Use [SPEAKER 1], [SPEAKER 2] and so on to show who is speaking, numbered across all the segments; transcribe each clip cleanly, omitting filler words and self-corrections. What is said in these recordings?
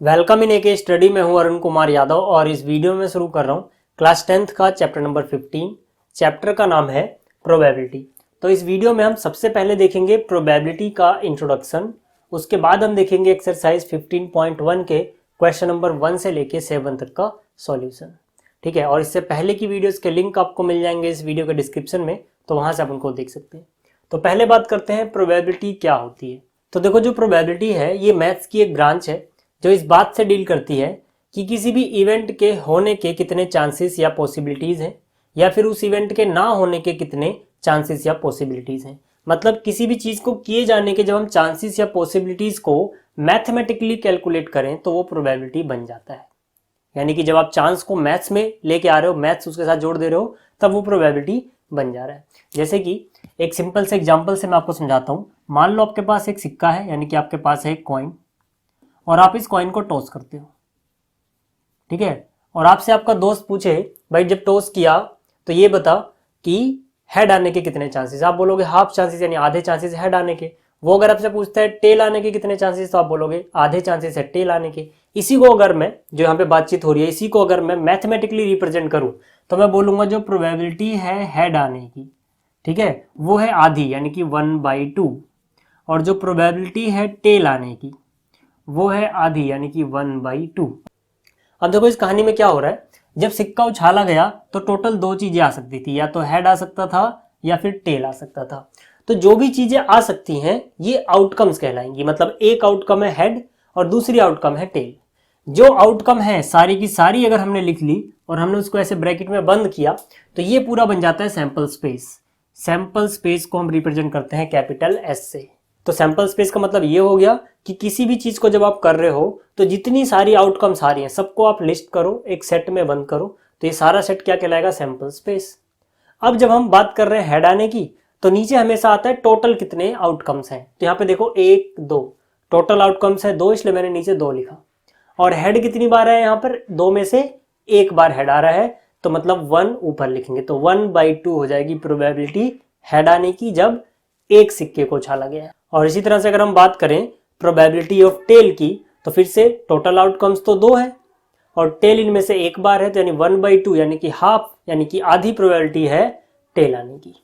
[SPEAKER 1] Welcome in AK study में हूं अरुण कुमार यादव और इस वीडियो में शुरू कर रहा हूं क्लास 10th का चैप्टर नंबर 15। चैप्टर का नाम है प्रोबेबिलिटी। तो इस वीडियो में हम सबसे पहले देखेंगे प्रोबेबिलिटी का इंट्रोडक्शन, उसके बाद हम देखेंगे एक्सरसाइज 15.1 के क्वेश्चन नंबर 1 से लेके 7 तक का सॉल्यूशन। ठीक है, और इससे पहले की वीडियोस के लिंक आपको मिल जाएंगे इस वीडियो के डिस्क्रिप्शन में, तो वहां से आप उनको देख सकते हैं। तो पहले बात करते हैं प्रोबेबिलिटी क्या होती है। तो देखो, जो प्रोबेबिलिटी है ये मैथ्स की एक ब्रांच है जो इस बात से डील करती है कि किसी भी इवेंट के होने के कितने चांसेस या पॉसिबिलिटीज हैं, या फिर उस इवेंट के ना होने के कितने चांसेस या पॉसिबिलिटीज हैं। मतलब किसी भी चीज को किए जाने के जब हम चांसेस या पॉसिबिलिटीज को मैथमेटिकली कैलकुलेट करें तो वो प्रोबेबिलिटी बन जाता है। यानी कि जब आप चांस को मैथ्स में लेके आ रहे हो, मैथ्स उसके साथ जोड़ दे रहे हो, तब वो प्रोबेबिलिटी बन जा रहा है। जैसे कि एक सिंपल से एग्जांपल से मैं आपको समझाता हूँ। मान लो आपके पास एक सिक्का है, यानी कि आपके पास है एक कॉइन, और आप इस कॉइन को टॉस करते हो। ठीक है, और आपसे आपका दोस्त पूछे, भाई जब टॉस किया तो ये बता कि हेड आने के कितने चांसेस। आप बोलोगे हाफ चांसेस, यानी आधे चांसेस हेड आने के। वो अगर आपसे पूछता है टेल आने के कितने चांसेस, तो आप बोलोगे आधे चांसेस है टेल आने के। इसी को अगर मैं, जो यहाँ पे बातचीत हो रही है, इसी को अगर मैं मैथमेटिकली रिप्रेजेंट करूं तो मैं बोलूंगा जो प्रोबेबिलिटी है हेड आने की, ठीक है, वो है आधी, यानी कि 1/2। और जो प्रोबेबिलिटी है टेल आने की वो है आधी, यानी कि 1/2। अब देखो इस कहानी में क्या हो रहा है, जब सिक्का उछाला गया तो टोटल दो चीजें आ सकती थी, या तो हेड आ सकता था या फिर टेल आ सकता था। तो जो भी चीजें आ सकती हैं ये आउटकम्स कहलाएंगी। मतलब एक आउटकम है हेड और दूसरी आउटकम है टेल। जो आउटकम है सारी की सारी अगर हमने लिख ली और हमने उसको ऐसे ब्रैकेट में बंद किया तो ये पूरा बन जाता है सैंपल स्पेस। सैंपल स्पेस को हम रिप्रेजेंट करते हैं कैपिटल एस से। तो सैंपल स्पेस का मतलब ये हो गया कि किसी भी चीज को जब आप कर रहे हो तो जितनी सारी आउटकम्स आ रही हैं सबको आप लिस्ट करो, एक सेट में बंद करो, तो ये सारा सेट क्या कहलाएगा, सैंपल स्पेस। अब जब हम बात कर रहे हैं हेड आने की तो नीचे हमेशा आता है टोटल कितने आउटकम्स हैं। तो यहाँ पे देखो 1 2, टोटल आउटकम्स है 2, इसलिए मैंने नीचे 2 लिखा। और हेड कितनी बार है, यहाँ पर 2 में से 1 बार हेड आ रहा है, तो मतलब 1 ऊपर लिखेंगे। तो 1/2 हो जाएगी प्रोबेबिलिटी हेड आने की जब एक सिक्के को उछाला गया। और इसी तरह से अगर हम बात करें प्रोबेबिलिटी ऑफ टेल की, तो फिर से टोटल आउटकम्स तो 2 है और टेल इनमें से 1 बार है, तो यानी 1/2, यानी कि हाफ, यानी कि आधी प्रोबेबिलिटी है टेल आने की।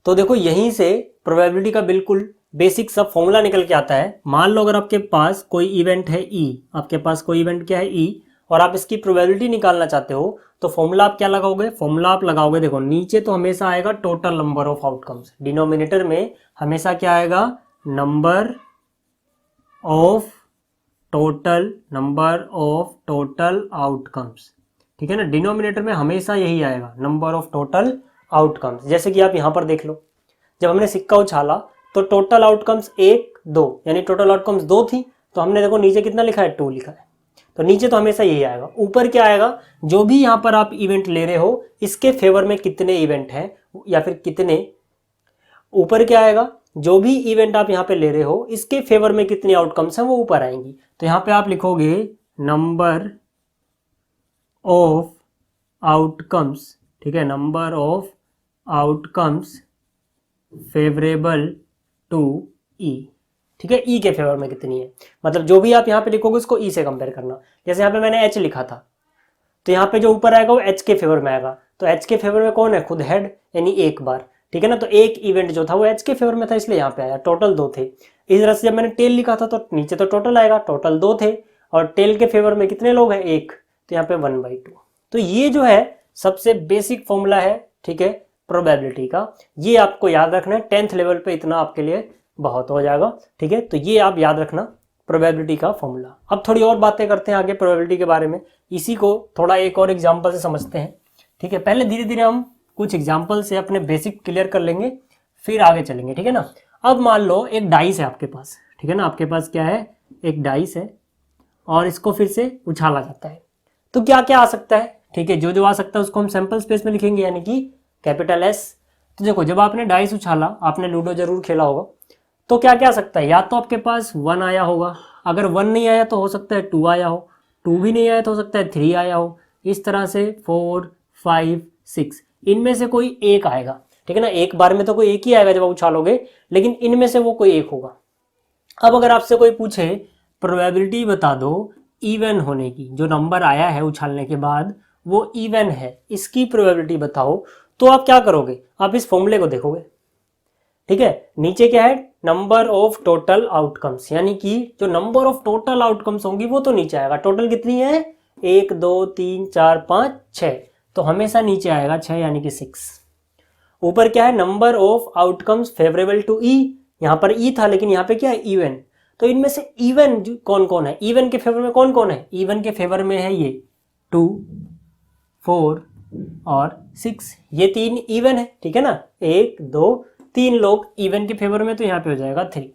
[SPEAKER 1] तो देखो यहीं से प्रोबेबिलिटी का बिल्कुल बेसिक सा फॉर्मूला निकल के आता है। मान लो अगर आपके पास कोई इवेंट है ई, आपके पास कोई इवेंट क्या है ई, और आप इसकी प्रोबेबिलिटी निकालना चाहते हो, तो फॉर्मूला आप क्या लगाओगे, फॉर्मूला आप लगाओगे, देखो नीचे तो हमेशा आएगा total number of outcomes, denominator में हमेशा क्या आएगा, नंबर ऑफ टोटल आउटकम्स। ठीक है ना, डिनोमिनेटर में हमेशा यही आएगा, नंबर ऑफ टोटल आउटकम्स। जैसे कि आप यहां पर देख लो, जब हमने सिक्का उछाला तो टोटल आउटकम्स 1 2, यानी टोटल आउटकम्स 2 थी, तो हमने देखो नीचे कितना लिखा है, 2 लिखा है। तो नीचे तो हमेशा यही आएगा। ऊपर क्या आएगा, जो भी यहां पर आप इवेंट ले रहे हो इसके फेवर में कितने इवेंट हैं, या फिर कितने, ऊपर क्या आएगा, जो भी इवेंट आप यहां पे ले रहे हो इसके फेवर में कितनी आउटकम्स हैं वो ऊपर आएंगी। तो यहां पे आप लिखोगे नंबर ऑफ आउटकम्स, ठीक है, number of outcomes favourable to E. ठीक है, ई के फेवर में कितनी है, मतलब जो भी आप यहाँ पे लिखोगे उसको ई से कंपेयर करना। जैसे यहाँ पे मैंने एच लिखा था, तो यहाँ पे जो ऊपर आएगा वो एच के फेवर में आएगा। तो एच के फेवर में कौन है, खुद हेड, यानी 1 बार। ठीक है ना, तो एक इवेंट जो था वो एच के फेवर में था, इसलिए यहाँ पे आया। टोटल 2 थे। इस तरह से जब मैंने टेल लिखा था तो नीचे तो टोटल आएगा, टोटल 2 थे, और टेल के फेवर में कितने लोग हैं, 1, तो यहाँ पे 1/2। तो ये जो है सबसे बेसिक फॉर्मूला है, ठीक है, प्रोबेबिलिटी का। ये आपको याद रखना है, 10th लेवल पे इतना आपके लिए बहुत हो जाएगा। ठीक है, तो ये आप याद रखना प्रोबेबिलिटी का फॉर्मूला। अब थोड़ी और बातें करते हैं आगे प्रोबेबिलिटी के बारे में, इसी को थोड़ा एक और एग्जांपल से समझते हैं। ठीक है, पहले धीरे धीरे हम कुछ एग्जांपल से अपने बेसिक क्लियर कर लेंगे, फिर आगे चलेंगे। ठीक है ना, अब मान लो एक डाइस है आपके पास, ठीक है ना, आपके पास क्या है, एक डाइस है, और इसको फिर से उछाला जाता है। तो क्या क्या आ सकता है, ठीक है, जो जो आ सकता है उसको हम सैंपल स्पेस में लिखेंगे, यानी कि कैपिटल एस। तो देखो जब आपने डाइस उछाला, आपने लूडो जरूर खेला होगा, तो क्या क्या आ सकता है, या तो आपके पास 1 आया होगा, अगर 1 नहीं आया तो हो सकता है 2 आया हो, 2 भी नहीं आया तो हो सकता है 3 आया हो, इस तरह से 4 5 6, इनमें से कोई एक आएगा। ठीक है ना, एक बार में तो कोई एक ही आएगा जब आप उछालोगे, लेकिन इनमें से वो कोई एक होगा। अब अगर आपसे कोई पूछे प्रोबेबिलिटी बता दो इवन होने की, जो नंबर आया है उछालने के बाद वो इवन है, इसकी प्रोबेबिलिटी बताओ, तो आप क्या करोगे, आप इस फॉर्मूले को देखोगे। ठीक है, नीचे क्या है, नंबर ऑफ टोटल आउटकम्स, यानी कि जो नंबर ऑफ टोटल आउटकम्स होंगी वो तो नीचे आएगा। टोटल कितनी है, 1 2 3 4 5 6, तो हमेशा नीचे आएगा 6 यानी कि 6। ऊपर क्या है, number of outcomes favourable to E, यहां पर ई था लेकिन यहाँ पे क्या है, इवन। तो इनमें से इवन कौन कौन है, इवन के फेवर में कौन कौन है, इवन के फेवर में है ये 2 4 और 6, ये 3 इवन है। ठीक है ना, 1 2 3 लोग इवन के फेवर में, तो यहाँ पे हो जाएगा 3।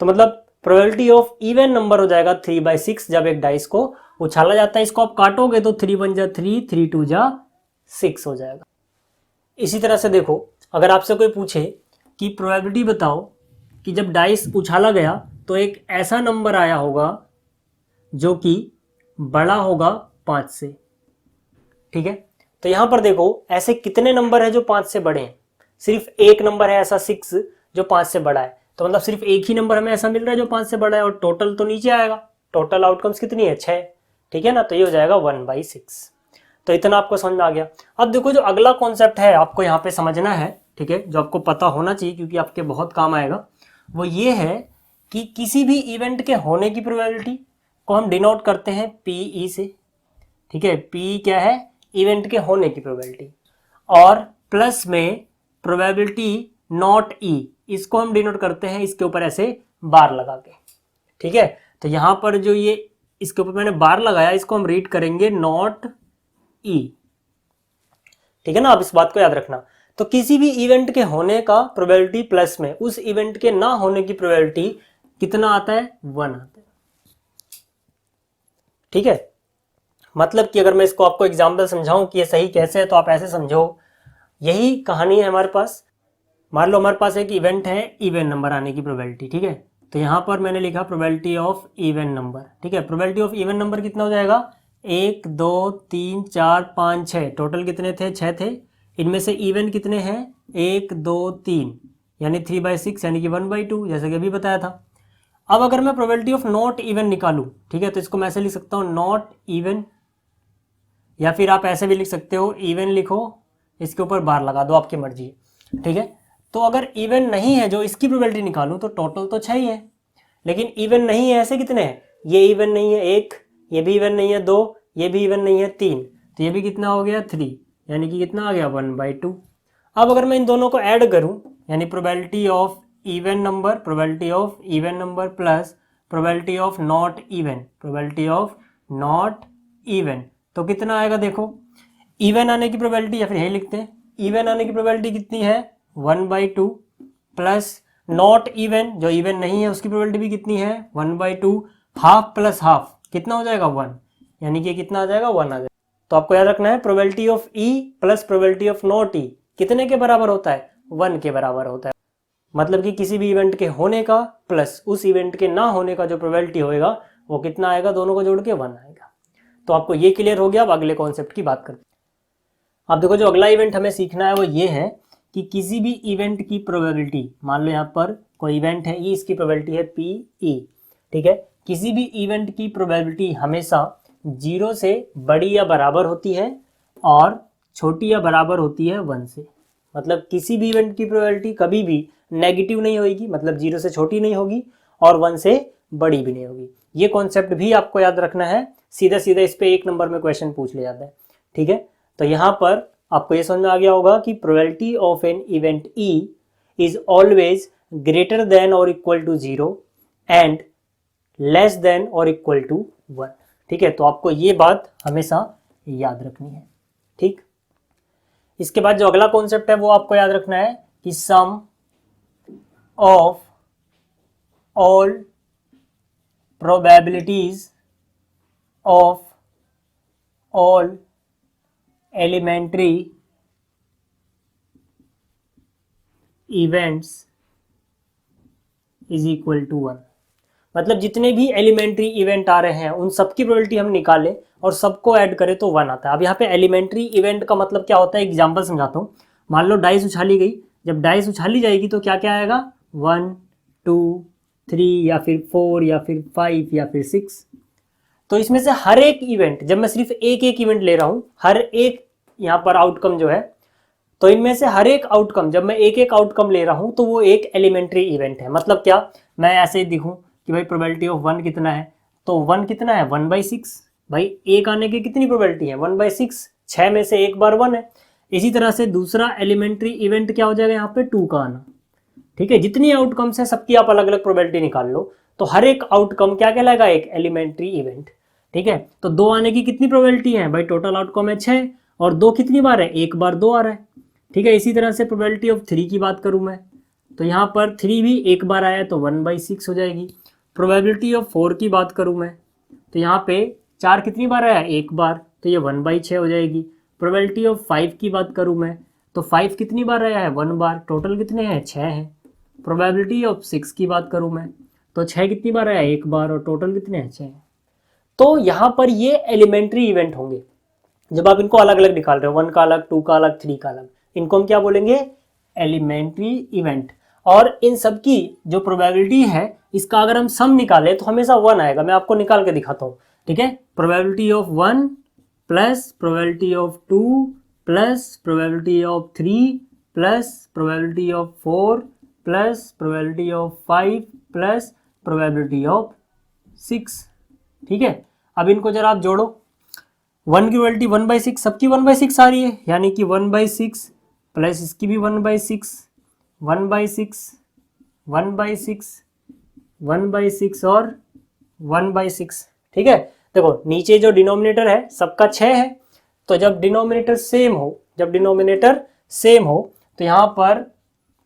[SPEAKER 1] तो मतलब प्रोबेबिलिटी ऑफ इवन नंबर हो जाएगा 3/6 जब एक डाइस को उछाला जाता है। इसको आप काटोगे तो 3 1 जा 3, 3 2 जा 6 हो जाएगा। इसी तरह से देखो, अगर आपसे कोई पूछे कि प्रोबेबिलिटी बताओ कि जब डाइस उछाला गया तो एक ऐसा नंबर आया होगा जो कि बड़ा होगा 5 से। ठीक है, तो यहां पर देखो ऐसे कितने नंबर है जो 5 से बड़े हैं, सिर्फ एक नंबर है ऐसा 6 जो 5 से बड़ा है। तो मतलब सिर्फ एक ही नंबर हमें ऐसा मिल रहा है जो 5 से बड़ा है, और टोटल तो नीचे आएगा, टोटल आउटकम्स कितनी है, 6। ठीक है ना, तो ये हो जाएगा 1/6। तो इतना आपको समझ में आ गया। अब देखो जो अगला कॉन्सेप्ट है आपको यहाँ पे समझना है, ठीक है, जो आपको पता होना चाहिए क्योंकि आपके बहुत काम आएगा, वो ये है कि किसी भी इवेंट के होने की प्रोबेबिलिटी को हम डिनोट करते हैं PE से। ठीक है, P क्या है, इवेंट के होने की प्रोबेबिलिटी, और प्लस में प्रोबेबिलिटी नॉट E, इसको हम डिनोट करते हैं इसके ऊपर ऐसे बार लगा के। ठीक है, तो यहां पर जो ये इसके ऊपर मैंने बार लगाया, इसको हम रीड करेंगे नॉट E। ठीक है ना, आप इस बात को याद रखना। तो किसी भी इवेंट के होने का प्रोबेबिलिटी प्लस में उस इवेंट के ना होने की प्रोबेबिलिटी कितना आता है, 1 आता है। ठीक है, मतलब कि अगर मैं इसको आपको एग्जाम्पल समझाऊं कि ये सही कैसे है, तो आप ऐसे समझो, यही कहानी है हमारे पास। मान लो हमारे पास एक इवेंट है इवन नंबर आने की प्रोबेबिलिटी। ठीक है, तो यहां पर मैंने लिखा प्रोबेबिलिटी ऑफ इवन नंबर। ठीक है, प्रोबेबिलिटी ऑफ इवन नंबर कितना हो जाएगा, 1 2 3 4 5 6, टोटल कितने थे, 6 थे। इनमें से इवन कितने हैं, 1 2 3, यानी 3/6 यानी कि 1/2, जैसे कि अभी बताया था। अब अगर मैं प्रोबेबिलिटी ऑफ नॉट इवन निकालूं, ठीक है, तो इसको मैं ऐसे लिख सकता हूं नॉट इवन, या फिर आप ऐसे भी लिख सकते हो इवन लिखो, इसके ऊपर बार लगा दो, आपकी मर्जी है। ठीक है, तो अगर इवन नहीं है जो इसकी प्रोबेबिलिटी निकालूं तो टोटल तो 6 ही है, लेकिन इवन नहीं है ऐसे कितने हैं, ये इवन नहीं है 1, ये भी इवन नहीं है 2, ये भी इवन नहीं है 3, तो ये भी कितना हो गया 3, यानी कि कितना आ गया 1/2। अब अगर मैं इन दोनों को ऐड करूं, यानी probability of even number, probability of even number plus probability of not even, probability of not even, तो कितना आएगा, देखो इवन आने की प्रोबेबिलिटी, या फिर यही लिखते हैं इवन आने की प्रोबेबिलिटी कितनी है 1/2, प्लस नॉट इवन जो इवन नहीं है उसकी प्रोबेबिलिटी भी कितनी है 1/2, हाफ प्लस हाफ कितना हो जाएगा 1, यानी कि कितना आ जाएगा 1 आ जाएगा। तो आपको याद रखना है probability of E plus probability of not E कितने के बराबर होता है, 1 के बराबर होता है। मतलब कि किसी भी इवेंट के होने का प्लस उस इवेंट के ना होने का जो प्रोबेबिलिटी होएगा वो कितना आएगा, दोनों को जोड़ के 1 आएगा। तो आपको ये क्लियर हो गया। अब अगले कॉन्सेप्ट की बात करते हैं। अब देखो जो अगला इवेंट हमें सीखना है वो ये है कि किसी भी इवेंट की प्रोबेबिलिटी, मान लो यहाँ पर कोई इवेंट है E, इसकी प्रोबेबिलिटी है PE। ठीक है, किसी भी इवेंट की प्रोबेबिलिटी हमेशा 0 से बड़ी या बराबर होती है और छोटी या बराबर होती है 1 से। मतलब किसी भी इवेंट की प्रोबेबिलिटी कभी भी नेगेटिव नहीं होगी, मतलब 0 से छोटी नहीं होगी और 1 से बड़ी भी नहीं होगी। ये कॉन्सेप्ट भी आपको याद रखना है, सीधा सीधा इस पे 1 नंबर में क्वेश्चन पूछ लिया जाता है। ठीक है, तो यहाँ पर आपको ये समझ में आ गया होगा कि probability of an event E is always greater than or equal to 0 and less than or equal to 1। ठीक है, तो आपको ये बात हमेशा याद रखनी है। ठीक, इसके बाद जो अगला कॉन्सेप्ट है वो आपको याद रखना है कि sum of all probabilities of all elementary events is equal to 1। मतलब जितने भी एलिमेंट्री इवेंट आ रहे हैं उन सबकी प्रोबेबिलिटी हम निकालें और सबको ऐड करें तो 1 आता है। अब यहाँ पे एलिमेंट्री इवेंट का मतलब क्या होता है, एग्जांपल समझाता हूँ। मान लो डाइस उछाली गई, जब डाइस उछाली जाएगी तो क्या क्या आएगा, 1 2 3 या फिर 4 या फिर 5 या फिर 6। तो इसमें से हर एक इवेंट, जब मैं सिर्फ एक एक इवेंट ले रहा हूं, हर एक यहाँ पर आउटकम जो है, तो इनमें से हर एक आउटकम, जब मैं एक एक आउटकम ले रहा हूं तो वो एक एलिमेंट्री इवेंट है। मतलब क्या, मैं ऐसे ही दिखूं कि भाई प्रोबेबिलिटी ऑफ 1 कितना है, तो 1 कितना है 1/6। भाई एक आने की कितनी प्रोबेबिलिटी है 1/6, 6 में से एक बार 1 है। इसी तरह से दूसरा एलिमेंट्री इवेंट क्या हो जाएगा यहाँ पे 2 का आना। ठीक है, जितनी आउटकम्स है सबकी आप अलग अलग प्रोबेबिलिटी निकाल लो, तो हर एक आउटकम क्या कहलाएगा, एक एलिमेंट्री इवेंट। ठीक है, तो 2 आने की कितनी प्रोबेबिलिटी है भाई, टोटल आउटकम है 6, और 2 कितनी बार है, एक बार 2 आ रहा है। ठीक है, इसी तरह से प्रोबेबिलिटी ऑफ 3 की बात करूं मैं, तो यहाँ पर 3 भी एक बार आया तो 1/6 हो जाएगी। प्रोबेबिलिटी ऑफ 4 की बात करूं मैं, तो यहाँ पे 4 कितनी बार आया, एक बार, तो ये 1/6 हो जाएगी। प्रोबेबिलिटी ऑफ 5 की बात करूं मैं, तो 5 कितनी बार आया है 1 बार, टोटल कितने हैं 6 हैं। प्रोबेबिलिटी ऑफ 6 की बात करूं मैं, तो 6 कितनी बार आया, एक बार, और टोटल कितने हैं 6 हैं। तो यहाँ पर ये एलिमेंट्री इवेंट होंगे। जब आप इनको अलग अलग निकाल रहे हो, 1 का अलग, 2 का अलग, 3 का अलग, इनको हम क्या बोलेंगे, एलिमेंट्री इवेंट। और इन सब की जो प्रोबेबिलिटी है, इसका अगर हम सम निकालें तो हमेशा 1 आएगा। मैं आपको निकाल के दिखाता हूँ। ठीक है, probability of 1 plus probability of 2 plus probability of 3 plus probability of 4 plus probability of 5 plus probability of 6। ठीक है, अब इनको जरा आप जोड़ो, 1 की प्रोबेबिलिटी 1/6, सबकी 1/6 आ रही है, यानी कि 1/6 प्लस इसकी भी 1/6, 1/6, 1/6, 1/6 और 1/6। ठीक है, देखो नीचे जो डिनोमिनेटर है सबका 6 है, तो जब डिनोमिनेटर सेम हो तो यहाँ पर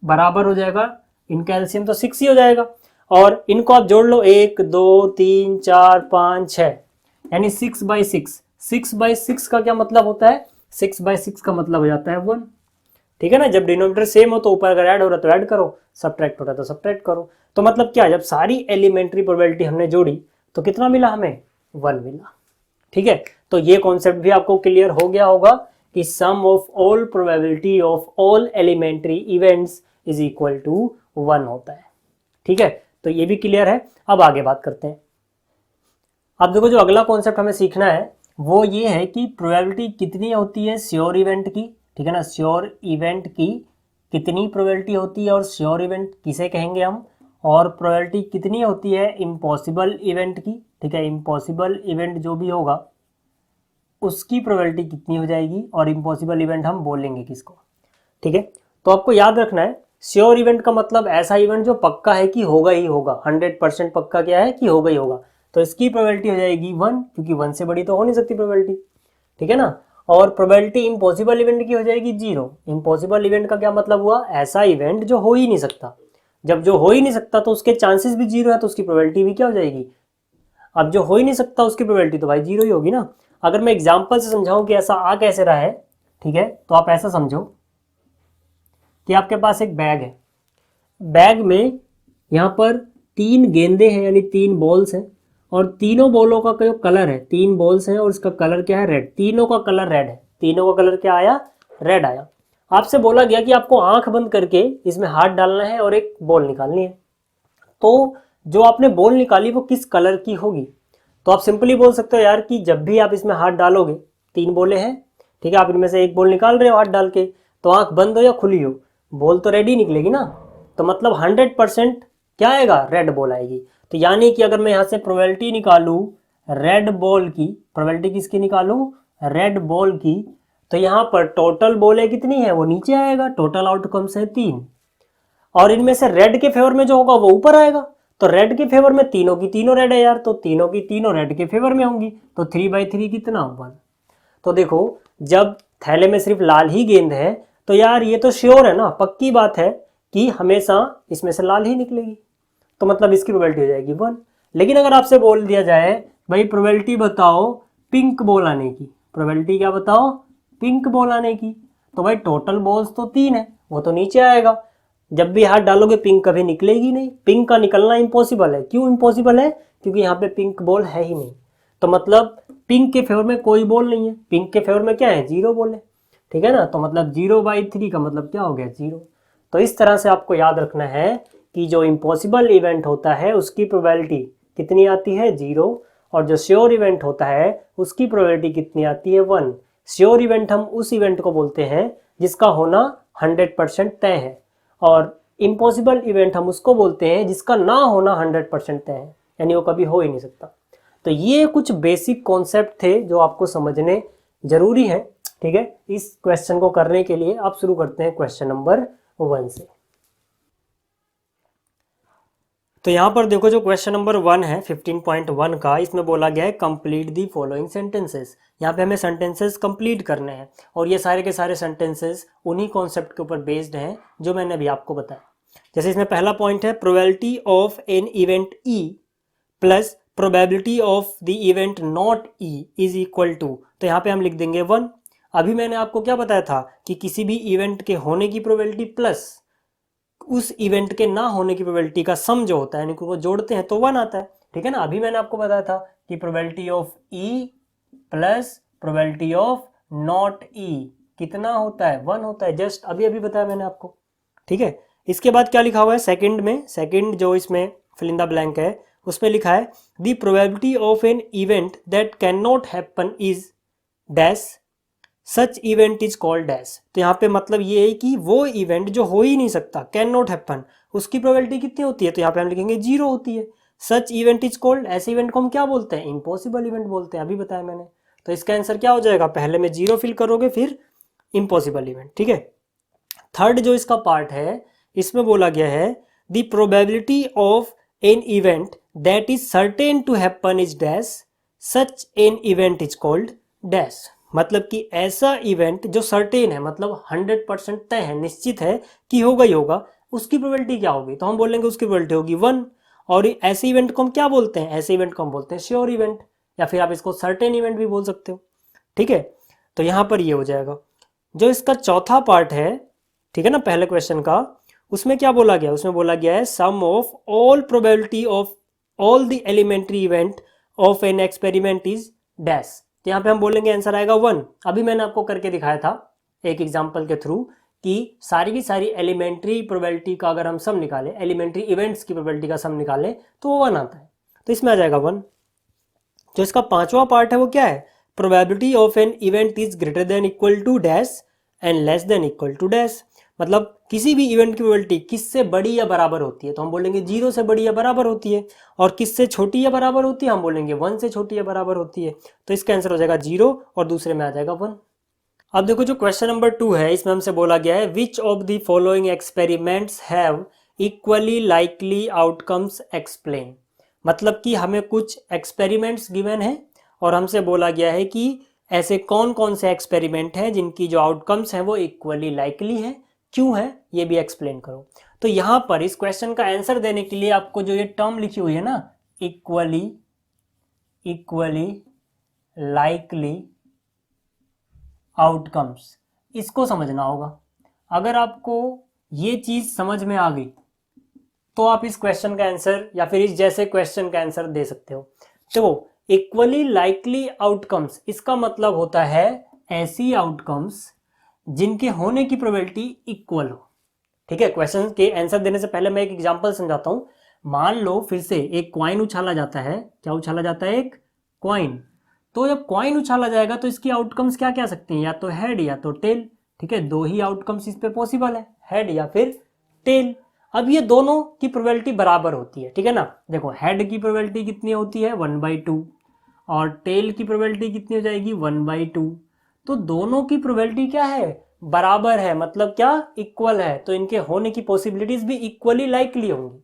[SPEAKER 1] बराबर हो जाएगा, इनका एलसीएम तो 6 ही हो जाएगा। और इनको आप जोड़ लो, 1 2 3 4 5 6, यानी 6/6। 6/6 का क्या मतलब होता है, 6/6 का मतलब हो जाता है 1। ठीक है ना, जब डिनोमिनेटर सेम हो तो ऊपर अगर ऐड हो रहा है तो ऐड करो, सब्ट्रैक्ट हो रहा है तो सब्ट्रैक्ट करो। तो मतलब क्या, जब सारी एलिमेंट्री प्रोबेबिलिटी हमने जोड़ी तो कितना मिला हमें, 1 मिला। ठीक है, तो ये कॉन्सेप्ट भी आपको क्लियर हो गया होगा कि sum of all probability of all elementary events is equal to 1 होता है। ठीक है, तो ये भी क्लियर है। अब आगे बात करते हैं। अब देखो, जो अगला कॉन्सेप्ट हमें सीखना है वो ये है कि प्रोबेबिलिटी कितनी होती है श्योर इवेंट की। ठीक है ना, श्योर इवेंट की कितनी प्रोबेबिलिटी होती है, और श्योर इवेंट किसे कहेंगे हम, और प्रोबेबिलिटी कितनी होती है इम्पॉसिबल इवेंट की। ठीक है, इम्पॉसिबल इवेंट जो भी होगा उसकी प्रोबेबिलिटी कितनी हो जाएगी, और इम्पॉसिबल इवेंट हम बोलेंगे किसको। ठीक है, तो आपको याद रखना है, श्योर इवेंट का मतलब ऐसा इवेंट जो पक्का है कि होगा ही होगा, 100% पक्का क्या है कि होगा ही होगा, तो इसकी प्रोबेबिलिटी हो जाएगी 1, क्योंकि 1 से बड़ी तो हो नहीं सकती प्रोबेबिलिटी। ठीक है ना, और प्रोबेबिलिटी इम्पॉसिबल इवेंट की हो जाएगी 0। इम्पॉसिबल इवेंट का क्या मतलब हुआ, ऐसा इवेंट जो हो ही नहीं सकता। जब जो हो ही नहीं सकता तो उसके चांसेस भी 0 है, तो उसकी प्रोबेबिलिटी भी क्या हो जाएगी, अब जो हो ही नहीं सकता उसकी प्रोबेबिलिटी तो भाई 0 ही होगी ना। अगर मैं एग्जाम्पल से समझाऊं कि ऐसा आ कैसे रहा है, ठीक है, तो आप ऐसा समझो कि आपके पास एक बैग है, बैग में यहाँ पर 3 गेंदे हैं, यानी 3 बॉल्स हैं, और तीनों बॉलों का जो कलर है, 3 बॉल्स हैं और इसका कलर क्या है, रेड। तीनों का कलर रेड है, तीनों का कलर क्या आया, रेड आया। आपसे बोला गया कि आपको आंख बंद करके इसमें हाथ डालना है और एक बॉल निकालनी है। तो जो आपने बॉल निकाली वो किस कलर की होगी, तो आप सिंपली बोल सकते हो यार कि जब भी आप इसमें हाथ डालोगे, 3 बॉलें हैं, ठीक है, आप इनमें से एक बॉल निकाल रहे हो हाथ डाल के, तो आंख बंद हो या खुली हो, बॉल तो रेड ही निकलेगी ना। तो मतलब 100% क्या आएगा, रेड बॉल आएगी। तो यानी कि अगर मैं यहाँ से प्रोबेबिलिटी निकालूं रेड बॉल की, प्रोबेबिलिटी किसकी निकालूं, रेड बॉल की, तो यहाँ पर टोटल बॉलें कितनी है वो नीचे आएगा, टोटल आउटकम्स है 3, और इनमें से रेड के फेवर में जो होगा वो ऊपर आएगा। तो रेड के फेवर में तीनों की तीनों रेड है यार, तो तीनों की तीनों रेड के फेवर में होंगी, तो 3/3 कितना, 1। तो देखो, जब थैले में सिर्फ लाल ही गेंद है तो यार ये तो श्योर है ना, पक्की बात है कि हमेशा इसमें से लाल ही निकलेगी, तो मतलब इसकी प्रोबेबिलिटी हो जाएगी 1। लेकिन अगर आपसे बोल दिया जाए भाई प्रोबेबिलिटी बताओ पिंक बॉल आने की, प्रोबेबिलिटी क्या बताओ, पिंक बॉल आने की, तो भाई टोटल बॉल्स तो 3 है, वो तो नीचे आएगा। जब भी हाथ डालोगे पिंक कभी निकलेगी नहीं, पिंक का निकलना इम्पॉसिबल है। क्यों इम्पॉसिबल है, क्योंकि यहाँ पे पिंक बॉल है ही नहीं। तो मतलब पिंक के फेवर में कोई बॉल नहीं है, पिंक के फेवर में क्या है, 0 बॉल है। ठीक है ना, तो मतलब 0/3 का मतलब क्या हो गया, 0। तो इस तरह से आपको याद रखना है कि जो इम्पॉसिबल इवेंट होता है उसकी प्रोबेबिलिटी कितनी आती है 0, और जो श्योर इवेंट होता है उसकी प्रोबेबिलिटी कितनी आती है 1। श्योर इवेंट हम उस इवेंट को बोलते हैं जिसका होना 100% तय है, और इम्पॉसिबल इवेंट हम उसको बोलते हैं जिसका ना होना 100% तय है, यानी वो कभी हो ही नहीं सकता। तो ये कुछ बेसिक कॉन्सेप्ट थे जो आपको समझने जरूरी है। ठीक है, इस क्वेश्चन को करने के लिए आप शुरू करते हैं क्वेश्चन नंबर 1 से। तो यहाँ पर देखो जो क्वेश्चन नंबर 1 है 15.1 का, इसमें बोला गया है कंप्लीट दी फॉलोइंग सेंटेंसेस। यहाँ पे हमें सेंटेंसेस कंप्लीट करने हैं, और ये सारे के सारे सेंटेंसेस उन्हीं कॉन्सेप्ट के ऊपर बेस्ड हैं जो मैंने अभी आपको बताया। जैसे इसमें पहला पॉइंट है probability of an event E plus probability of the event not E is equal to, तो यहाँ पे हम लिख देंगे 1। अभी मैंने आपको क्या बताया था कि किसी भी इवेंट के होने की प्रोबेबिलिटी प्लस उस इवेंट के ना होने की प्रोबेबिलिटी का सम जो होता है, यानी कि वो जोड़ते हैं तो 1 आता है। ठीक है ना, अभी मैंने आपको बताया था कि probability of E plus probability of not E कितना होता है 1 होता है, जस्ट अभी अभी बताया मैंने आपको। ठीक है, इसके बाद क्या लिखा हुआ है सेकंड में, सेकंड जो इसमें फिल इन द ब्लैंक है उसमें लिखा है the probability of an event that can not happen is dash such event is called dash. तो यहाँ पे मतलब ये है कि वो इवेंट जो हो ही नहीं सकता, कैन नॉट हैपन, उसकी प्रोबेबिलिटी कितनी होती है, तो यहाँ पे हम लिखेंगे 0 होती है। सच इवेंट इज कॉल्ड, ऐसे इवेंट को हम क्या बोलते हैं, इम्पॉसिबल इवेंट बोलते हैं, अभी बताया मैंने। तो इसका आंसर क्या हो जाएगा, पहले में 0 फिल करोगे फिर इम्पॉसिबल इवेंट। ठीक है, थर्ड जो इसका पार्ट है इसमें बोला गया है the probability of an event that is certain to happen is dash such an event is called dash. मतलब कि ऐसा इवेंट जो सर्टेन है, मतलब 100% तय है, निश्चित है कि होगा ही होगा, उसकी प्रोबेबिलिटी क्या होगी, तो हम बोलेंगे उसकी प्रोबेबिलिटी होगी 1। और ऐसे इवेंट को हम क्या बोलते हैं, ऐसे इवेंट को हम बोलते हैं श्योर इवेंट, या फिर आप इसको सर्टेन इवेंट भी बोल सकते हो। ठीक है, तो यहाँ पर ये हो जाएगा। जो इसका चौथा पार्ट है, ठीक है ना, पहले क्वेश्चन का, उसमें क्या बोला गया, उसमें बोला गया है sum of all probability of all the elementary event of an experiment is dash. तो यहाँ पे हम बोलेंगे आंसर आएगा 1। अभी मैंने आपको करके दिखाया था एक एग्जांपल के थ्रू कि सारी की सारी एलिमेंट्री प्रोबेबिलिटी का अगर हम सम निकालें, एलिमेंट्री इवेंट्स की प्रोबेबिलिटी का सम निकालें तो वो 1 आता है, तो इसमें आ जाएगा 1। जो इसका पांचवा पार्ट है वो क्या है, probability of an event is greater than equal to dash and less than equal to dash. मतलब किसी भी इवेंट की प्रोबेबिलिटी किससे बड़ी या बराबर होती है, तो हम बोलेंगे 0 से बड़ी या बराबर होती है, और किससे छोटी या बराबर होती है, हम बोलेंगे 1 से छोटी या बराबर होती है। तो इसका आंसर हो जाएगा 0 और दूसरे में आ जाएगा 1। अब देखो जो क्वेश्चन नंबर 2 है, इसमें हमसे बोला गया है which of the following experiments have equally likely outcomes explain. मतलब कि हमें कुछ एक्सपेरिमेंट्स गिवन है और हमसे बोला गया है कि ऐसे कौन कौन से एक्सपेरिमेंट हैं जिनकी जो आउटकम्स हैं वो इक्वली लाइकली है, क्यों है ये भी एक्सप्लेन करो। तो यहाँ पर इस क्वेश्चन का आंसर देने के लिए आपको जो ये टर्म लिखी हुई है ना, इक्वली लाइकली आउटकम्स, इसको समझना होगा। अगर आपको ये चीज समझ में आ गई तो आप इस क्वेश्चन का आंसर या फिर इस जैसे क्वेश्चन का आंसर दे सकते हो। तो इक्वली लाइकली आउटकम्स, इसका मतलब होता है ऐसी आउटकम्स जिनके होने की प्रोबेबिलिटी इक्वल हो। ठीक है, क्वेश्चन के आंसर देने से पहले मैं एक एग्जांपल समझाता हूं। मान लो फिर से एक कॉइन उछाला जाता है, क्या उछाला जाता है, एक कॉइन। तो जब कॉइन उछाला जाएगा तो इसकी आउटकम्स क्या क्या सकती हैं, या तो हेड या तो टेल। ठीक है, दो ही आउटकम्स इस पे पॉसिबल है, हेड या फिर टेल। अब ये दोनों की प्रोबेबिलिटी बराबर होती है, ठीक है ना। देखो हेड की प्रोबेबिलिटी कितनी होती है 1/2, और टेल की प्रोबेबिलिटी कितनी हो जाएगी 1/2। तो दोनों की प्रोबेबिलिटी क्या है, बराबर है, मतलब क्या, इक्वल है। तो इनके होने की पॉसिबिलिटीज भी इक्वली लाइकली होंगी।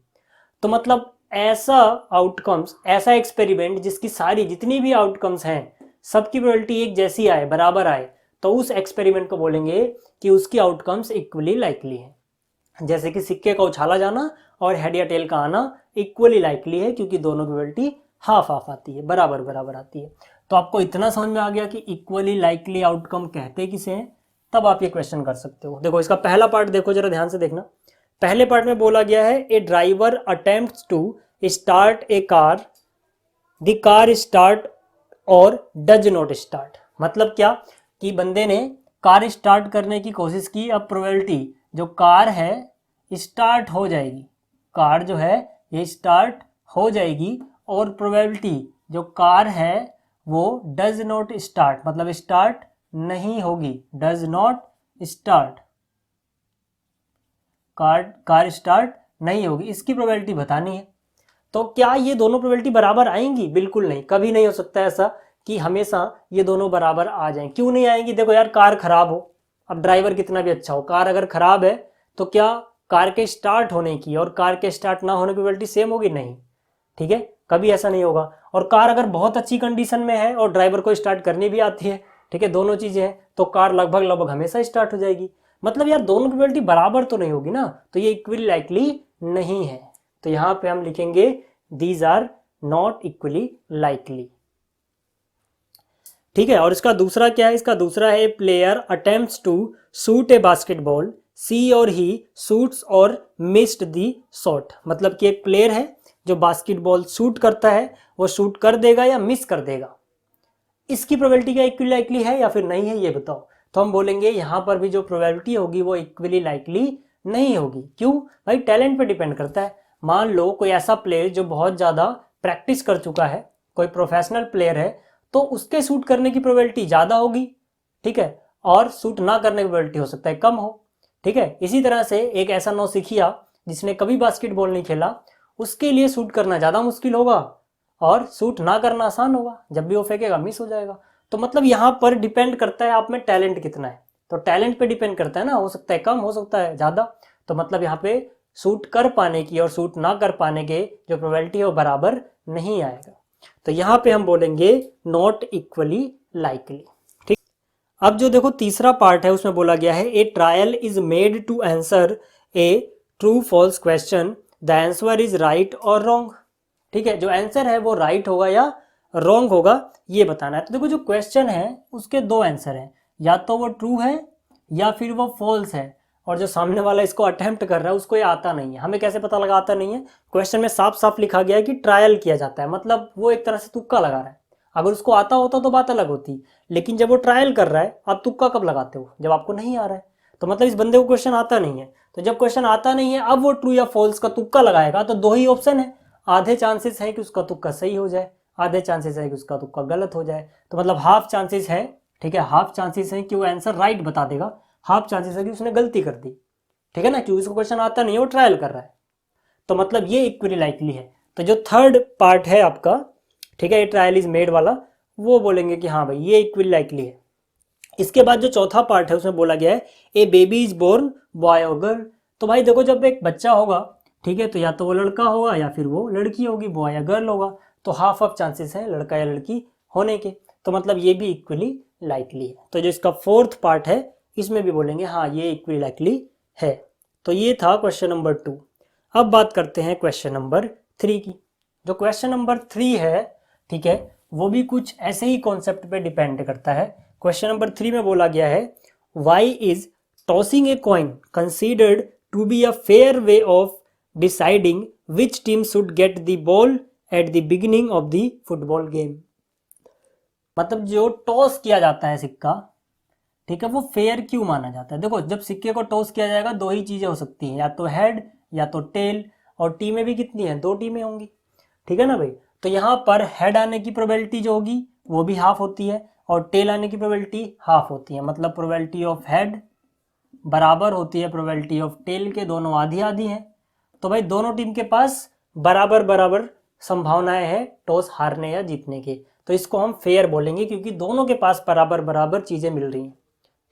[SPEAKER 1] तो मतलब ऐसा आउटकम्स, ऐसा एक्सपेरिमेंट जिसकी सारी जितनी भी आउटकम्स हैं सबकी प्रोबेबिलिटी एक जैसी आए, बराबर आए, तो उस एक्सपेरिमेंट को बोलेंगे कि उसकी आउटकम्स इक्वली लाइकली है। जैसे कि सिक्के का उछाला जाना और हेड या टेल का आना इक्वली लाइकली है, क्योंकि दोनों की प्रोबेबिलिटी हाफ हाफ आती है, बराबर बराबर आती है। तो आपको इतना समझ में आ गया कि इक्वली लाइकली आउटकम कहते किसे हैं, तब आप ये क्वेश्चन कर सकते हो। देखो इसका पहला पार्ट देखो जरा ध्यान से देखना। पहले पार्ट में बोला गया है a driver attempts to start a car, the car start or does not start. मतलब क्या कि बंदे ने कार स्टार्ट करने की कोशिश की, अब प्रोबेबिलिटी जो कार है स्टार्ट हो जाएगी, कार जो है ये स्टार्ट हो जाएगी, और प्रोबेबिलिटी जो कार है वो डज नॉट स्टार्ट, मतलब स्टार्ट नहीं होगी, does not start, car start नहीं होगी, इसकी प्रोबेबिलिटी बतानी है। तो क्या ये दोनों प्रोबेबिलिटी बराबर आएंगी? बिल्कुल नहीं, कभी नहीं हो सकता ऐसा कि हमेशा ये दोनों बराबर आ जाएं। क्यों नहीं आएंगी? देखो यार, कार खराब हो, अब ड्राइवर कितना भी अच्छा हो, कार अगर खराब है तो क्या कार के स्टार्ट होने की और कार के स्टार्ट ना होने की प्रोबेबिलिटी सेम होगी? नहीं, ठीक है, कभी ऐसा नहीं होगा। और कार अगर बहुत अच्छी कंडीशन में है और ड्राइवर को स्टार्ट करनी भी आती है, ठीक है, दोनों चीजें हैं, तो कार लगभग लगभग हमेशा स्टार्ट हो जाएगी। मतलब यार दोनों की प्रोबेबिलिटी बराबर तो नहीं होगी ना, तो ये इक्वली लाइकली नहीं है। तो यहां पे हम लिखेंगे these are not equally likely, ठीक है। और इसका दूसरा क्या है? इसका दूसरा है player attempts to shoot a basketball, she or he shoots or missed the shot. मतलब कि एक प्लेयर है जो बास्केटबॉल शूट करता है, वो शूट कर देगा या मिस कर देगा, इसकी प्रोबेबिलिटी क्या इक्वली लाइकली है या फिर नहीं है, ये बताओ। तो हम बोलेंगे यहां पर भी जो प्रोबेबिलिटी होगी वो इक्वली लाइकली नहीं होगी। क्यों भाई? टैलेंट पे डिपेंड करता है। मान लो कोई ऐसा प्लेयर जो बहुत ज्यादा प्रैक्टिस कर चुका है, कोई प्रोफेशनल प्लेयर है, तो उसके शूट करने की प्रोबेबिलिटी ज्यादा होगी, ठीक है, और शूट ना करने की प्रोबेबिलिटी हो सकता है कम हो, ठीक है। इसी तरह से एक ऐसा नौसिखिया जिसने कभी बास्केटबॉल नहीं खेला, उसके लिए शूट करना ज्यादा मुश्किल होगा और शूट ना करना आसान होगा, जब भी वो फेंकेगा मिस हो जाएगा। तो मतलब यहाँ पर डिपेंड करता है आप में टैलेंट कितना है, तो टैलेंट पे डिपेंड करता है ना, हो सकता है कम, हो सकता है ज्यादा। तो मतलब यहाँ पे शूट कर पाने की और शूट ना कर पाने के जो प्रोबेबिलिटी है वो बराबर नहीं आएगा। तो यहाँ पे हम बोलेंगे नॉट इक्वली लाइकली, ठीक। अब जो देखो तीसरा पार्ट है उसमें बोला गया है a trial is made to answer a true false question, the answer is right और रॉन्ग, ठीक है। जो आंसर है वो राइट होगा या रॉन्ग होगा ये बताना है। तो देखो जो क्वेश्चन है उसके दो आंसर हैं, या तो वो ट्रू है या फिर वो फॉल्स है, और जो सामने वाला इसको अटेम्प्ट कर रहा है उसको ये आता नहीं है। हमें कैसे पता लगा आता नहीं है? क्वेश्चन में साफ साफ लिखा गया है कि ट्रायल किया जाता है, मतलब वो एक तरह से तुक्का लगा रहा है। अगर उसको आता होता तो बात अलग होती, लेकिन जब वो ट्रायल कर रहा है, आप तुक्का कब लगाते हो? जब आपको नहीं आ रहा है। तो मतलब इस बंदे को क्वेश्चन आता नहीं है, तो जब क्वेश्चन आता नहीं है अब वो ट्रू या फॉल्स का तुक्का लगाएगा, तो दो ही ऑप्शन है, आधे चांसेस है कि उसका तुक्का सही हो जाए, आधे चांसेस है कि उसका तुक्का गलत हो जाए। तो मतलब हाफ चांसेस है, ठीक है, हाफ चांसेस है कि वो आंसर राइट बता देगा, हाफ चांसेस है कि उसने गलती कर दी, ठीक है ना, क्योंकि उसको क्वेश्चन आता नहीं है, वो ट्रायल कर रहा है। तो मतलब ये इक्वली लाइकली है। तो जो थर्ड पार्ट है आपका, ठीक है, ये ट्रायल इज मेड वाला, वो बोलेंगे कि हाँ भाई ये इक्वली लाइकली है। इसके बाद जो चौथा पार्ट है उसमें बोला गया है ए बेबी इज बोर्न बॉय और गर्ल। तो भाई देखो जब एक बच्चा होगा, ठीक है, तो या तो वो लड़का होगा या फिर वो लड़की होगी, बॉय या गर्ल होगा, तो हाफ ऑफ चांसेस है लड़का या लड़की होने के। तो मतलब ये भी इक्वली लाइकली है। तो जो इसका फोर्थ पार्ट है इसमें भी बोलेंगे हाँ ये इक्वली लाइकली है। तो ये था क्वेश्चन नंबर 2। अब बात करते हैं क्वेश्चन नंबर 3 की। जो क्वेश्चन नंबर 3 है, ठीक है, वो भी कुछ ऐसे ही कॉन्सेप्ट पे डिपेंड करता है। क्वेश्चन नंबर 3 में बोला गया है why is tossing a coin considered to be a fair way of deciding which team should get the ball at the beginning of the football game. मतलब जो टॉस किया जाता है सिक्का, ठीक है, वो फेयर क्यों माना जाता है? देखो जब सिक्के को टॉस किया जाएगा दो ही चीजें हो सकती हैं, या तो हेड या तो टेल, और टीमें भी कितनी हैं? 2 टीमें होंगी, ठीक है ना भाई। तो यहाँ पर हेड आने की प्रोबेबिलिटी जो होगी वो भी हाफ होती है, और टेल आने की प्रोबेबिलिटी हाफ होती है। मतलब प्रोबेबिलिटी ऑफ हेड बराबर होती है प्रोबेबिलिटी ऑफ टेल के, दोनों आधी आधी हैं। तो भाई दोनों टीम के पास बराबर बराबर संभावनाएं हैं टॉस हारने या जीतने के, तो इसको हम फेयर बोलेंगे क्योंकि दोनों के पास बराबर बराबर चीजें मिल रही हैं,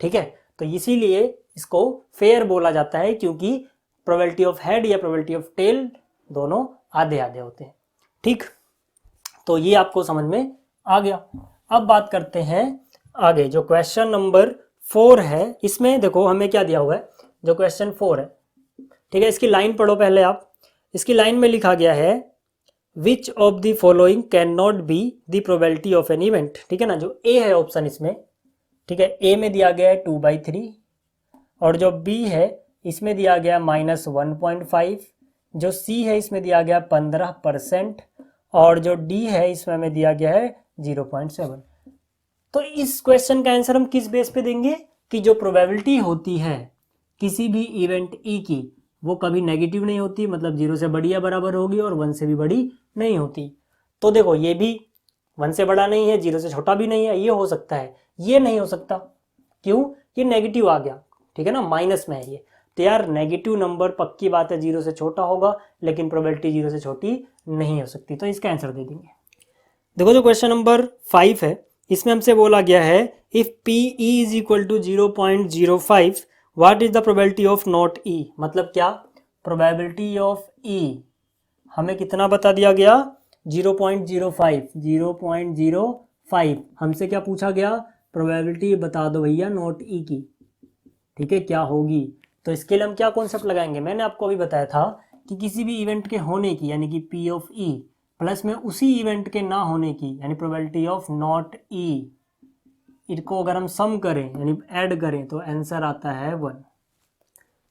[SPEAKER 1] ठीक है। तो इसीलिए इसको फेयर बोला जाता है, क्योंकि प्रोबेबिलिटी ऑफ हेड या प्रोबेबिलिटी ऑफ टेल दोनों आधे आधे होते हैं, ठीक। तो ये आपको समझ में आ गया। अब बात करते हैं आगे, जो क्वेश्चन नंबर 4 है, इसमें देखो हमें क्या दिया हुआ है। जो क्वेश्चन 4 है, ठीक है, इसकी लाइन पढ़ो पहले आप। इसकी लाइन में लिखा गया है which of the following can not be the probability of an event, ठीक है ना। जो ए है ऑप्शन इसमें, ठीक है, ए में दिया गया है 2/3, और जो बी है इसमें दिया गया -1.5, जो सी है इसमें दिया गया 15%, और जो डी है इसमें हमें दिया गया है 0.7। तो इस क्वेश्चन का आंसर हम किस बेस पे देंगे कि जो प्रोबेबिलिटी होती है किसी भी इवेंट ई की, वो कभी नेगेटिव नहीं होती, मतलब 0 से बड़ी या बराबर होगी, और 1 से भी बड़ी नहीं होती। तो देखो ये भी 1 से बड़ा नहीं है, 0 से छोटा भी नहीं है, ये हो सकता है, ये नहीं हो सकता। क्यों? ये नेगेटिव आ गया, ठीक है ना, माइनस में है ये। तो यार नेगेटिव नंबर पक्की बात है 0 से छोटा होगा, लेकिन प्रोबेबिलिटी 0 से छोटी नहीं हो सकती। तो इसका आंसर दे देंगे। देखो जो क्वेश्चन नंबर 5 है, इसमें हमसे बोला गया है if P E is equal to 0.05 what is the probability of not E. मतलब क्या? प्रोबेबिलिटी ऑफ ई हमें कितना बता दिया गया? 0.05। 0.05 हमसे क्या पूछा गया? प्रोबेबिलिटी बता दो भैया नॉट ई की, ठीक है, क्या होगी। तो इसके लिए हम क्या कॉन्सेप्ट लगाएंगे? मैंने आपको अभी बताया था कि किसी भी इवेंट के होने की, यानी कि पी ऑफ ई प्लस में उसी इवेंट के ना होने की, यानी प्रोबेबिलिटी ऑफ नॉट ई, इनको अगर हम सम करें यानी ऐड करें तो आंसर आता है 1,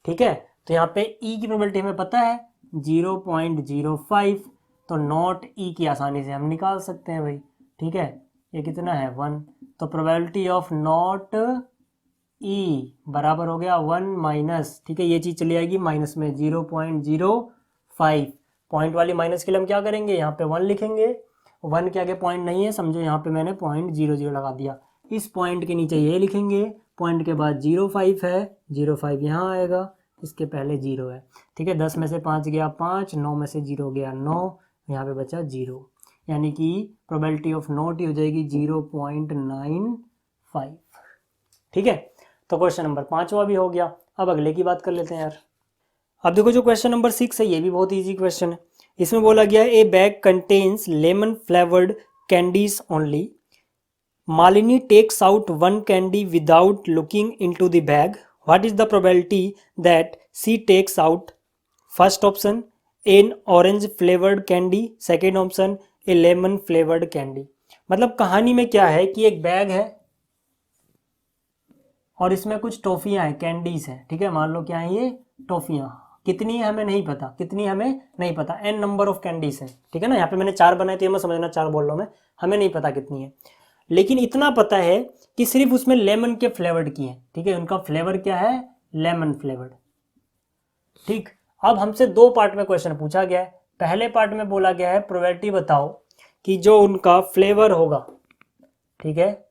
[SPEAKER 1] ठीक है। तो यहाँ पे ई की प्रोबेबिलिटी हमें पता है 0.05, तो नॉट ई की आसानी से हम निकाल सकते हैं भाई, ठीक है। ये कितना है? 1। तो प्रोबेबिलिटी ऑफ नॉट ई बराबर हो गया 1 माइनस, ठीक है, ये चीज़ चली आएगी माइनस में 0.05। पॉइंट वाली माइनस के लिए हम क्या करेंगे? यहाँ पे 1 लिखेंगे, 1 के आगे पॉइंट नहीं है, समझो यहाँ पे मैंने 0.00 लगा दिया। इस पॉइंट के नीचे ये लिखेंगे, पॉइंट के बाद 0.5 है, 0.5 यहाँ आएगा, इसके पहले 0 है, ठीक है। 10 में से 5 गया 5, 9 में से 0 गया 9, यहाँ पे बचा 0, यानी कि प्रोबेबिलिटी ऑफ नॉट ही हो जाएगी 0.95, ठीक है। तो क्वेश्चन नंबर 5वां भी हो गया। अब अगले की बात कर लेते हैं यार। अब देखो जो क्वेश्चन नंबर 6 है, ये भी बहुत इजी क्वेश्चन है। इसमें बोला गया a bag contains lemon flavoured candies only. Malini takes out 1 candy without looking into the bag. What is the probability that she takes out? First option an orange flavoured candy, second option a lemon flavoured candy. मतलब कहानी में क्या है कि एक bag है और इसमें कुछ टॉफियां हैं, कैंडीज हैं, ठीक है। मान लो क्या है ये? टॉफियां। कितनी है हमें नहीं पता, कितनी हमें नहीं पता, एन नंबर ऑफ कैंडीज हैं, ठीक है ना। यहाँ पे मैंने 4 बनाए थे, मैं समझना 4 बोल रहा हूँ मैं, हमें नहीं पता कितनी है, लेकिन इतना पता है कि सिर्फ उसमें लेमन के फ्लेवर्ड की है, ठीक है। उनका फ्लेवर क्या है? लेमन फ्लेवर्ड, ठीक। अब हमसे 2 पार्ट में क्वेश्चन पूछा गया है। पहले पार्ट में बोला गया है प्रोबेबिलिटी बताओ कि जो उनका फ्लेवर होगा, ठीक है,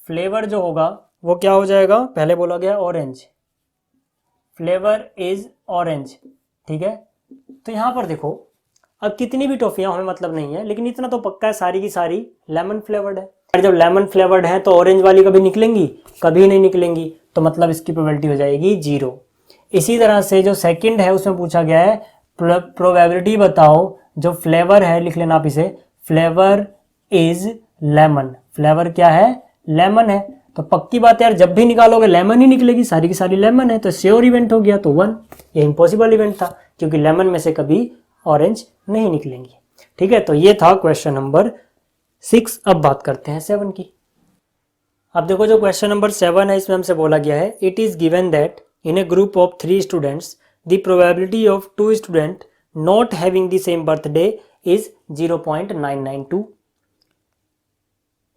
[SPEAKER 1] फ्लेवर जो होगा वो क्या हो जाएगा? पहले बोला गया ऑरेंज, फ्लेवर इज ऑरेंज, ठीक है। तो यहां पर देखो, अब कितनी भी टॉफियां हमें मतलब नहीं है, लेकिन इतना तो पक्का है सारी की सारी लेमन फ्लेवर्ड है। और जब लेमन फ्लेवर्ड है तो ऑरेंज वाली कभी निकलेंगी? कभी नहीं निकलेंगी, तो मतलब इसकी प्रोबेबिलिटी हो जाएगी 0। इसी तरह से जो सेकंड है उसमें पूछा गया है प्रोबेबिलिटी बताओ जो फ्लेवर है, लिख लेना आप इसे, फ्लेवर इज लेमन। फ्लेवर क्या है? लेमन है। तो पक्की बात है यार, जब भी निकालोगे लेमन ही निकलेगी, सारी की सारी लेमन है, तो श्योर इवेंट हो गया, तो 1। ये इम्पॉसिबल इवेंट था, क्योंकि लेमन में से कभी ऑरेंज नहीं निकलेंगी, ठीक है। तो ये था क्वेश्चन नंबर 6। अब बात करते हैं 7 की। अब देखो जो क्वेश्चन नंबर 7 है, इसमें हमसे बोला गया है it is given that in A group of 3 students the probability of 2 student not having the same birthday is 0.992।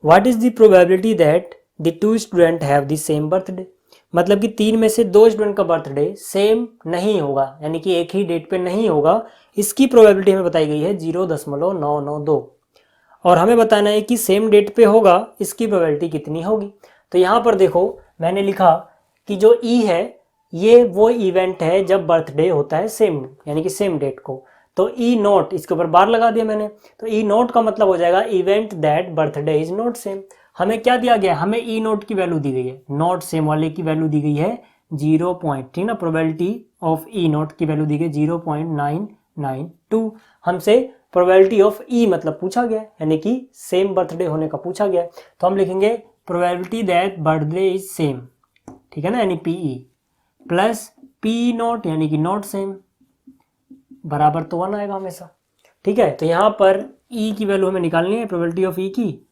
[SPEAKER 1] What is the probability that the 2 student have the same birthday. मतलब कि 3 में से 2 स्टूडेंट का birthday same नहीं होगा, यानी कि एक ही डेट पे नहीं होगा, इसकी प्रोबेबिलिटी हमें बताई गई है 0.992। और हमें बताना है कि सेम डेट पे होगा, इसकी प्रोबेबिलिटी कितनी होगी। तो यहाँ पर देखो मैंने लिखा कि जो ई है ये वो इवेंट है जब बर्थडे होता है सेम, यानी कि सेम डेट को। तो ई नॉट, इसके ऊपर बार लगा दिया मैंने, तो ई नॉट का मतलब हो जाएगा event that birthday is not same. हमें क्या दिया गया? हमें ई नॉट की वैल्यू दी गई है, नॉट सेम वाले की वैल्यू दी गई है 0 पॉइंट, ठीक ना। प्रोबेबिलिटी ऑफ ई नॉट की वैल्यू दी गई 0.992। हमसे प्रोबेबिलिटी ऑफ ई मतलब पूछा गया, यानी कि सेम बर्थडे होने का पूछा गया। तो हम लिखेंगे probability that birthday is same, ठीक है ना, यानी पीई प्लस पी नॉट यानी कि नॉट सेम, बराबर तो 1 आएगा हमेशा, ठीक है। तो यहाँ पर ई की वैल्यू हमें निकालनी है, प्रोबेबिलिटी ऑफ ई की,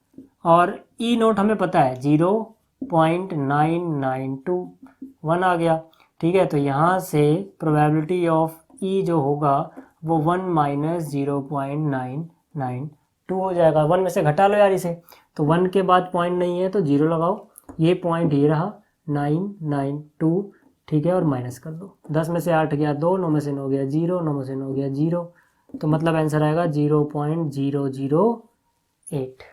[SPEAKER 1] और ई नॉट हमें पता है 0.992, 1 आ गया, ठीक है। तो यहाँ से प्रोबेबिलिटी ऑफ ई जो होगा वो 1 माइनस 0.992 हो जाएगा। 1 में से घटा लो यार इसे, तो 1 के बाद पॉइंट नहीं है तो 0 लगाओ, ये पॉइंट ये रहा 992, ठीक है, और माइनस कर दो। 10 में से 8 गया 2, 9 में से 9 गया 0, 9 में से 9 गया 0, तो मतलब आंसर आएगा 0.008।